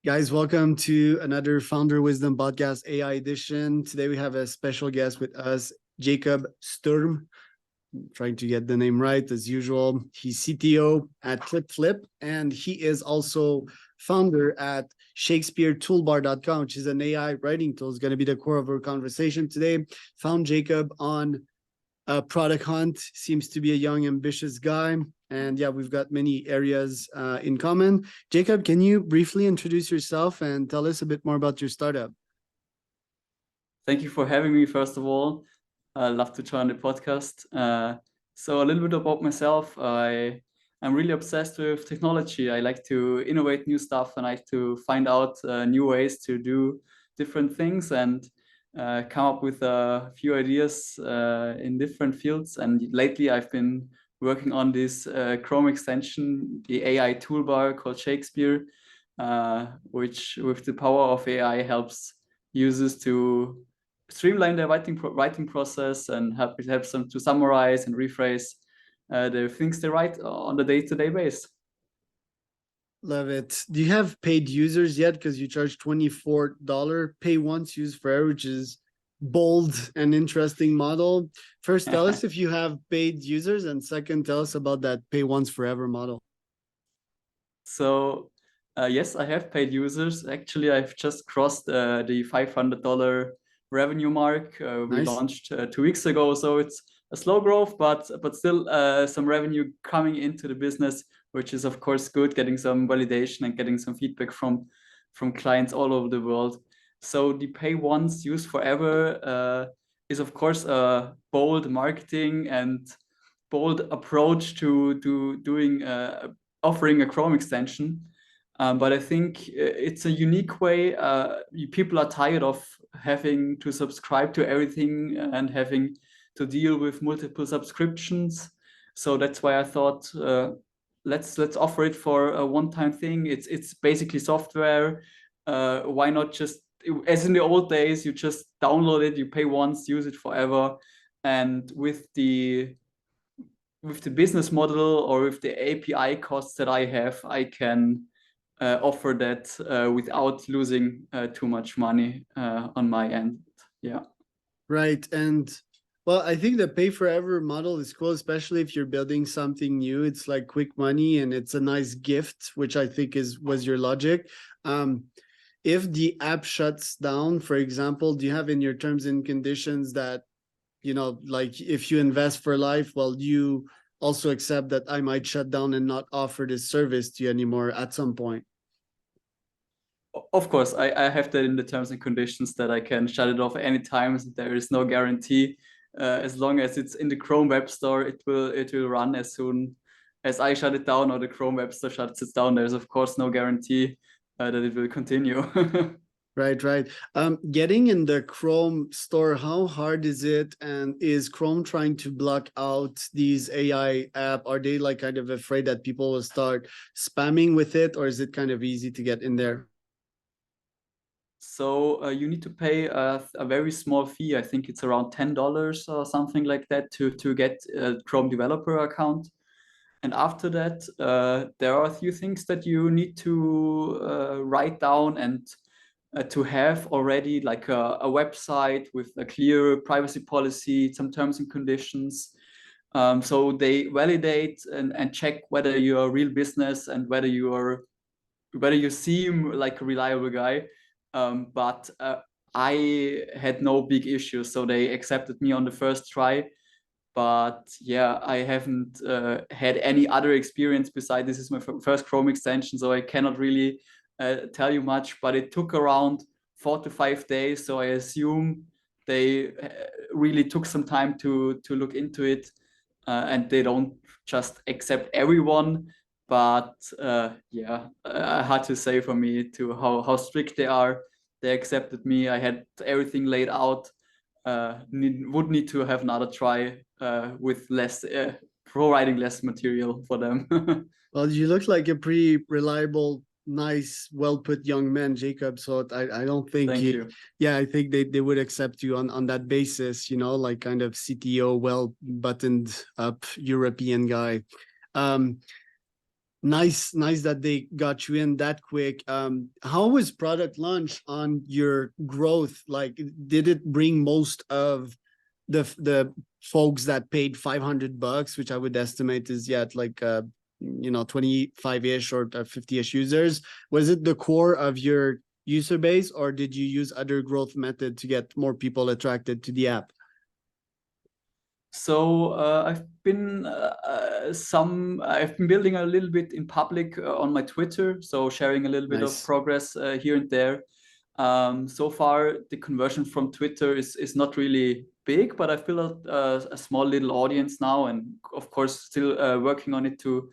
Guys, welcome to another Founder Wisdom Podcast AI edition. Today we have a special guest with us, Jakob Sturm. I'm trying to get the name right as usual. He's CTO at ClipFlip, and he is also founder at ShakespeareToolbar.com, which is an AI writing tool. It's going to be the core of our conversation today. Found Jakob on Product Hunt, seems to be a young, ambitious guy. And yeah, we've got many areas in common. Jakob, can you briefly introduce yourself and tell us a bit more about your startup? Thank you for having me, first of all. I love to join the podcast. So a little bit about myself. I'm really obsessed with technology. I like to innovate new stuff and I like to find out new ways to do different things and come up with a few ideas in different fields. And lately I've been working on this Chrome extension, the AI toolbar called Shakespeare, which with the power of AI helps users to streamline their writing process and helps them to summarize and rephrase the things they write on the day-to-day basis. Love it. Do you have paid users yet? Because you charge $24 pay once, use forever, which is bold and interesting model. First, tell us if you have paid users, and second, tell us about that pay once forever model. So yes, I have paid users. Actually, I've just crossed the $500 revenue mark. We Nice. launched 2 weeks ago, so it's a slow growth, but still some revenue coming into the business, which is of course good. Getting some validation and getting some feedback from clients all over the world. So the pay once, use forever is of course a bold marketing and bold approach to doing offering a Chrome extension. But I think it's a unique way. People are tired of having to subscribe to everything and having to deal with multiple subscriptions. So that's why I thought let's offer it for a one-time thing. It's basically software. Why not just, as in the old days, you just download it, you pay once, use it forever, and with the business model or with the API costs that I have, I can offer that without losing too much money on my end. Yeah. Right. And well, I think the pay forever model is cool, especially if you're building something new. It's like quick money and it's a nice gift, which I think was your logic. If the app shuts down, for example, do you have in your terms and conditions that, like if you invest for life, well, you also accept that I might shut down and not offer this service to you anymore at some point? Of course, I have that in the terms and conditions that I can shut it off anytime. There is no guarantee. As long as it's in the Chrome Web Store, it will run as soon as I shut it down or the Chrome Web Store shuts it down. There's of course no guarantee that it will continue. Right. Getting in the Chrome store, how hard is it? And is Chrome trying to block out these AI app? Are they like kind of afraid that people will start spamming with it, or is it kind of easy to get in there? So you need to pay a very small fee. I think it's around $10 or something like that to get a Chrome developer account. And after that, there are a few things that you need to write down and to have already, like a website with a clear privacy policy, some terms and conditions. So they validate and check whether you're a real business and whether you seem like a reliable guy. But I had no big issues, so they accepted me on the first try. But yeah, I haven't had any other experience besides this is my first Chrome extension, so I cannot really tell you much. But it took around 4 to 5 days, so I assume they really took some time to look into it, and they don't just accept everyone. But yeah, hard to say for me to how strict they are. They accepted me. I had everything laid out. Would need to have another try with less, providing less material for them. Well, you look like a pretty reliable, nice, well put young man, Jakob. So I don't think Thank you. yeah, I think they would accept you on that basis, like kind of CTO, well buttoned up European guy. Um, Nice that they got you in that quick. How was product launch on your growth? Like, did it bring most of the folks that paid $500, which I would estimate is like 25-ish or 50-ish users? Was it the core of your user base, or did you use other growth method to get more people attracted to the app? So I've been building a little bit in public on my Twitter, so sharing a little bit of Nice. progress here and there. So far, the conversion from Twitter is not really big, but I've built a small little audience now, and of course, still working on it to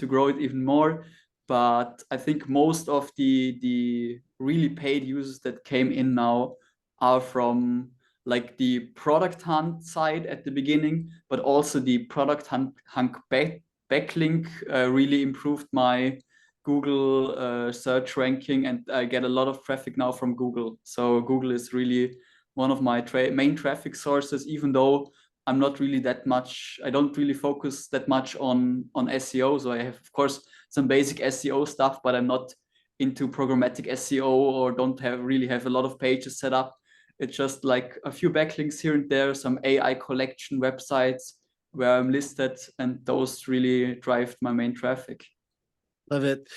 grow it even more. But I think most of the really paid users that came in now are from like the product hunt side at the beginning, but also the product hunt backlink really improved my Google search ranking, and I get a lot of traffic now from Google. So Google is really one of my main traffic sources, even though I'm not really that much, I don't really focus that much on SEO. So I have, of course, some basic SEO stuff, but I'm not into programmatic SEO or don't really have a lot of pages set up. It's just like a few backlinks here and there, some AI collection websites where I'm listed, and those really drive my main traffic. Love it.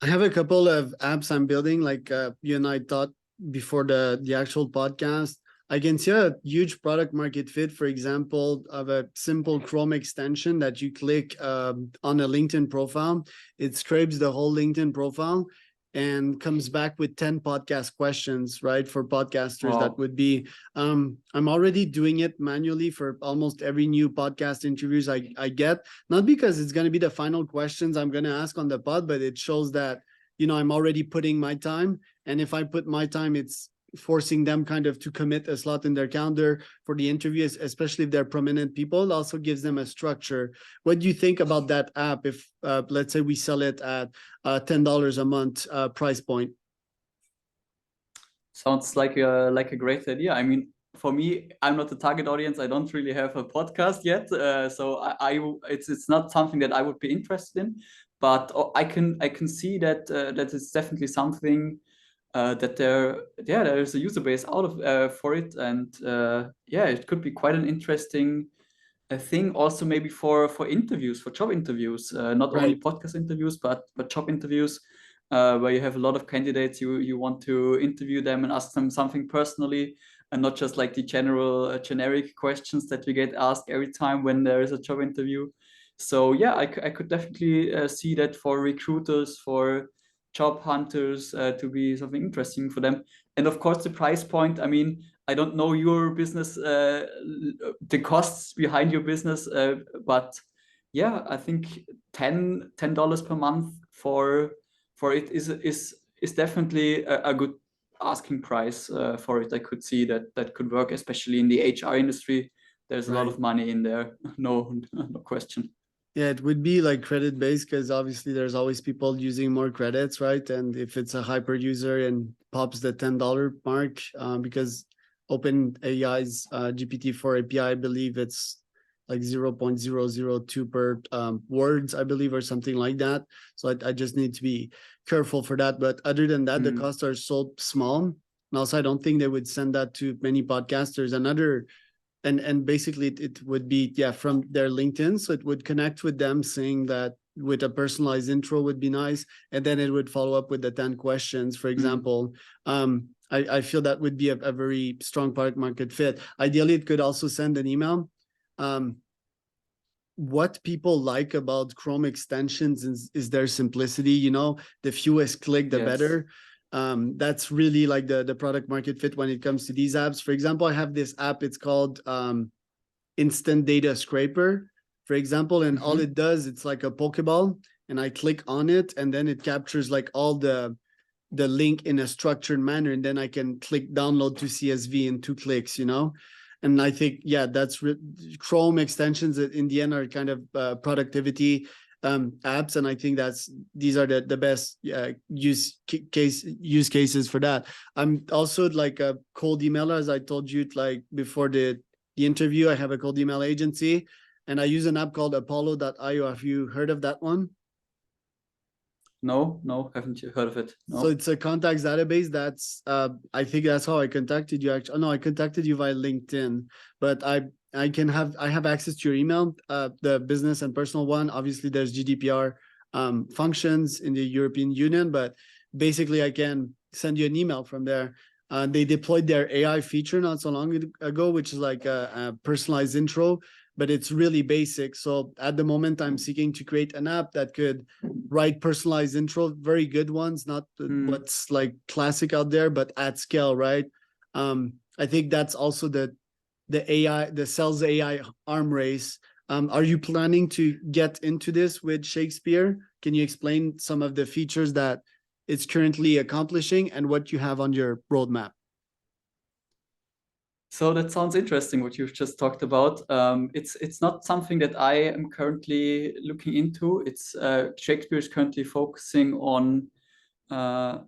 I have a couple of apps I'm building, like you and I thought before the actual podcast. I can see a huge product market fit, for example, of a simple Chrome extension that you click on a LinkedIn profile. It scrapes the whole LinkedIn profile and comes back with 10 podcast questions, right? For podcasters, that would be, I'm already doing it manually for almost every new podcast interviews I get, not because it's going to be the final questions I'm going to ask on the pod, but it shows that, I'm already putting my time. And if I put my time, it's forcing them kind of to commit a slot in their calendar for the interviews, especially if they're prominent people. It also gives them a structure. What do you think about that app if let's say we sell it at $10 a month price point? Sounds like a great idea. I mean, for me, I'm not the target audience. I don't really have a podcast yet, so it's not something that I would be interested in. But I can see that that is definitely something that there is a user base out of for it, and it could be quite an interesting thing. Also, maybe for interviews, for job interviews, not only podcast interviews, but job interviews. Where you have a lot of candidates, you want to interview them and ask them something personally, and not just like the generic questions that we get asked every time when there is a job interview. So yeah, I could definitely see that for recruiters, for job hunters, to be something interesting for them. And of course, the price point. I mean, I don't know your business, the costs behind your business, but yeah, I think $10 per month for it is definitely a good asking price for it. I could see that could work, especially in the HR industry. There's a lot of money in there. No question. Yeah, it would be like credit based because obviously there's always people using more credits, right? And if it's a hyper user and pops the $10 mark, because OpenAI's GPT-4 API, I believe it's like 0.002 per words, I believe, or something like that. So I just need to be careful for that. But other than that, the costs are so small. And also, I don't think they would send that to many podcasters. And basically it would be from their LinkedIn, so it would connect with them, saying that with a personalized intro would be nice, and then it would follow up with the 10 questions, for example. I feel that would be a very strong product market fit. Ideally, it could also send an email. What people like about Chrome extensions is their simplicity. The fewest click, the better. That's really like the product market fit when it comes to these apps. For example, I have this app, it's called Instant Data Scraper, for example, and all it does, it's like a Pokeball, and I click on it, and then it captures like all the link in a structured manner, and then I can click download to CSV in 2 clicks, And I think, that's Chrome extensions in the end are kind of productivity apps, and I think these are the best use cases for that. I'm also like a cold emailer, as I told you, like before the interview. I have a cold email agency, and I use an app called Apollo.io. Have you heard of that one? No, haven't you heard of it? So No. it's a contacts database. That's I think that's how I contacted you. Actually, oh, no, I contacted you via LinkedIn, but I have access to your email, the business and personal one. Obviously, there's GDPR functions in the European Union, but basically, I can send you an email from there. They deployed their AI feature not so long ago, which is like a personalized intro, but it's really basic. So at the moment, I'm seeking to create an app that could write personalized intro, very good ones, not what's like classic out there, but at scale, right? I think that's also the AI, the sales AI arm race. Are you planning to get into this with Shakespeare? Can you explain some of the features that it's currently accomplishing and what you have on your roadmap? So that sounds interesting what you've just talked about. It's not something that I am currently looking into. It's Shakespeare is currently focusing on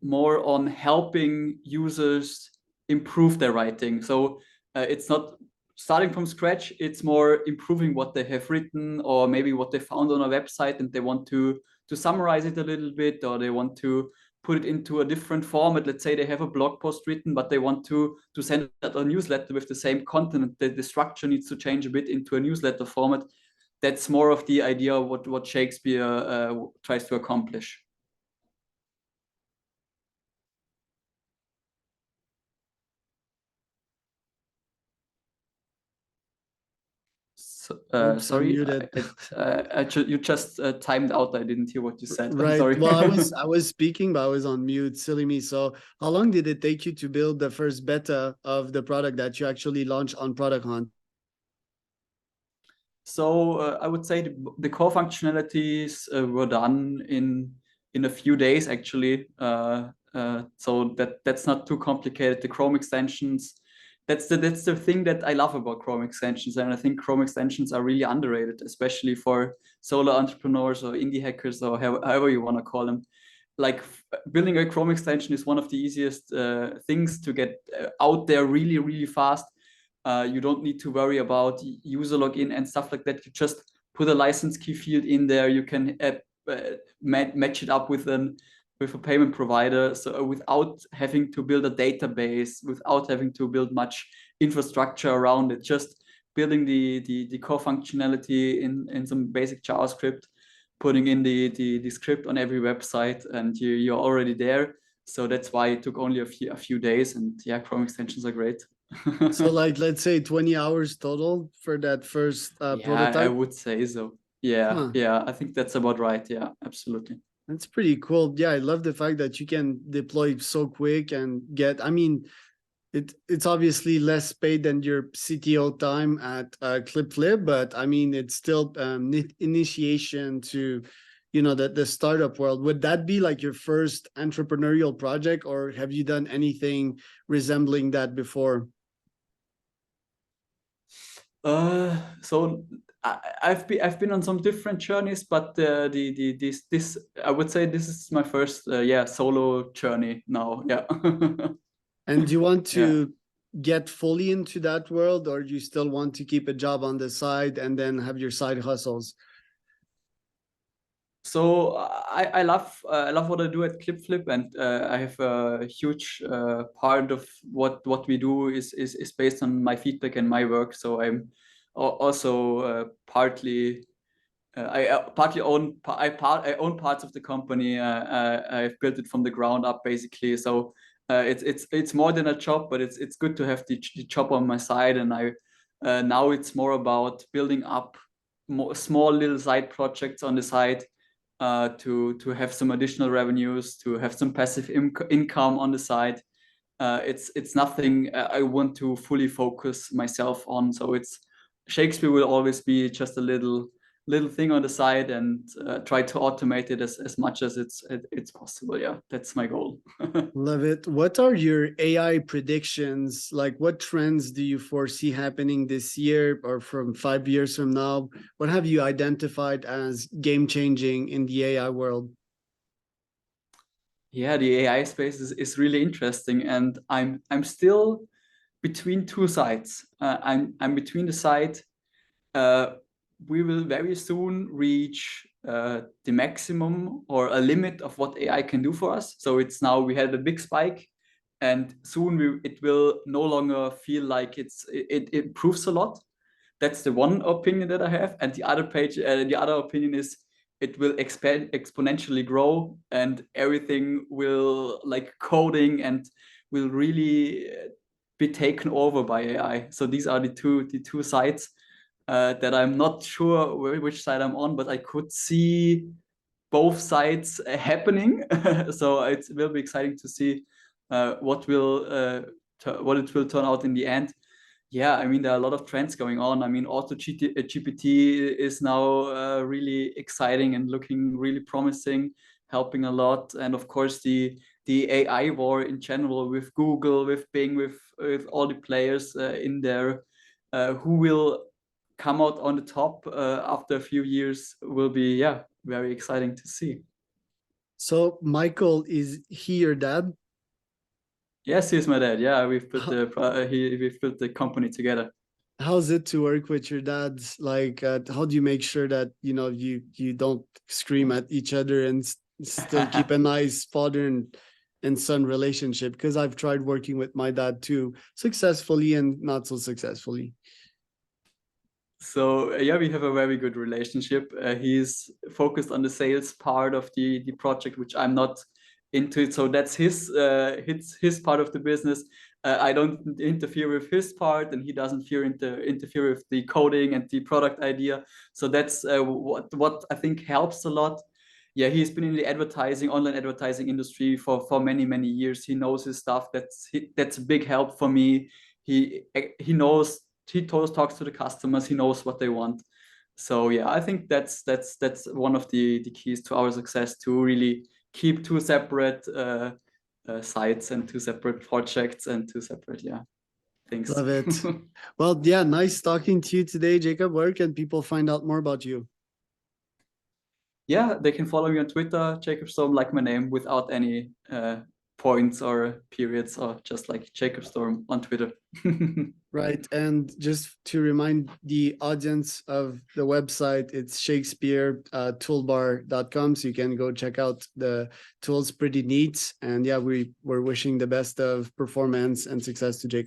more on helping users improve their writing. So it's not starting from scratch. It's more improving what they have written or maybe what they found on a website and they want to summarize it a little bit, or they want to put it into a different format. Let's say they have a blog post written, but they want to send out a newsletter with the same content. The structure needs to change a bit into a newsletter format. That's more of the idea of what Shakespeare tries to accomplish. Oops, I'm Sorry, muted. you just timed out. I didn't hear what you said. I'm Right. sorry. Well, I was speaking, but I was on mute. Silly me. So, how long did it take you to build the first beta of the product that you actually launched on Product Hunt? So I would say the core functionalities were done in a few days actually. So that's not too complicated. The Chrome extensions, that's the thing that I love about Chrome extensions, and I think Chrome extensions are really underrated, especially for solo entrepreneurs or indie hackers or however you want to call them. Like building a Chrome extension is one of the easiest things to get out there really, really fast. You don't need to worry about user login and stuff like that. You just put a license key field in there. You can match it up with a payment provider. So without having to build a database, without having to build much infrastructure around it, just building the core functionality in some basic JavaScript, putting in the script on every website, and you're already there. So that's why it took only a few days. And yeah, Chrome extensions are great. So, like, let's say 20 hours total for that first Yeah, prototype. I would say so. Yeah, Huh. yeah, I think that's about right. Yeah, absolutely. That's pretty cool. Yeah, I love the fact that you can deploy so quick and get, I mean, it's obviously less paid than your CTO time at ClipFlip, but I mean, it's still initiation to, you know, the startup world. Would that be like your first entrepreneurial project, or have you done anything resembling that before? So I've been on some different journeys, but this I would say this is my first solo journey now. Yeah. And do you want Yeah. to get fully into that world, or do you still want to keep a job on the side and then have your side hustles? So I love what I do at ClipFlip, and I have a huge part of what we do is based on my feedback and my work. So I'm also partly I own parts of the company. I've built it from the ground up basically. So it's more than a job, but it's good to have the job on my side. And I now it's more about building up more small little side projects on the side to have some additional revenues, to have some passive income on the side. It's nothing I want to fully focus myself on. So it's Shakespeare will always be just a little thing on the side, and try to automate it as much as it's possible. Yeah, that's my goal. Love it. What are your AI predictions? Like, what trends do you foresee happening this year or from 5 years from now? What have you identified as game changing in the AI world? Yeah, the AI space is really interesting, and I'm still between two sides. I'm between the side we will very soon reach the maximum or a limit of what AI can do for us. So it's now, we had a big spike, and soon it will no longer feel like it improves a lot. That's the one opinion that I have. And the other opinion is it will exponentially grow, and everything will, like coding, and will really be taken over by AI. So these are the two sides that I'm not sure which side I'm on, but I could see both sides happening. So it will be exciting to see what it will turn out in the end. Yeah, I mean, there are a lot of trends going on. I mean, Auto GPT is now really exciting and looking really promising, helping a lot. And of course, the AI war in general, with Google, with Bing, with all the players in there, who will come out on the top after a few years, will be, yeah, very exciting to see. So Michael, is he your dad? Yes, he's my dad. Yeah, we've put we've built the company together. How's it to work with your dads? Like, how do you make sure that you don't scream at each other and still keep a nice father and son relationship? Because I've tried working with my dad too, successfully and not so successfully. So yeah, we have a very good relationship. He's focused on the sales part of the project, which I'm not into it. So that's his part of the business. I don't interfere with his part, and he doesn't interfere with the coding and the product idea. So that's what I think helps a lot. Yeah, he's been in the online advertising industry for many years. He knows his stuff. That's a big help for me. He knows, he talks to the customers. He knows what they want. So yeah, I think that's one of the keys to our success, to really keep two separate sites and two separate projects and two separate things. Love it. Well, yeah, nice talking to you today, Jakob. Where can people find out more about you? Yeah, they can follow me on Twitter, Jakob Sturm, like my name, without any points or periods, or just like Jakob Sturm on Twitter. Right. And just to remind the audience of the website, it's Shakespeare toolbar.com. So you can go check out the tools, pretty neat. And yeah, we're wishing the best of performance and success to Jakob.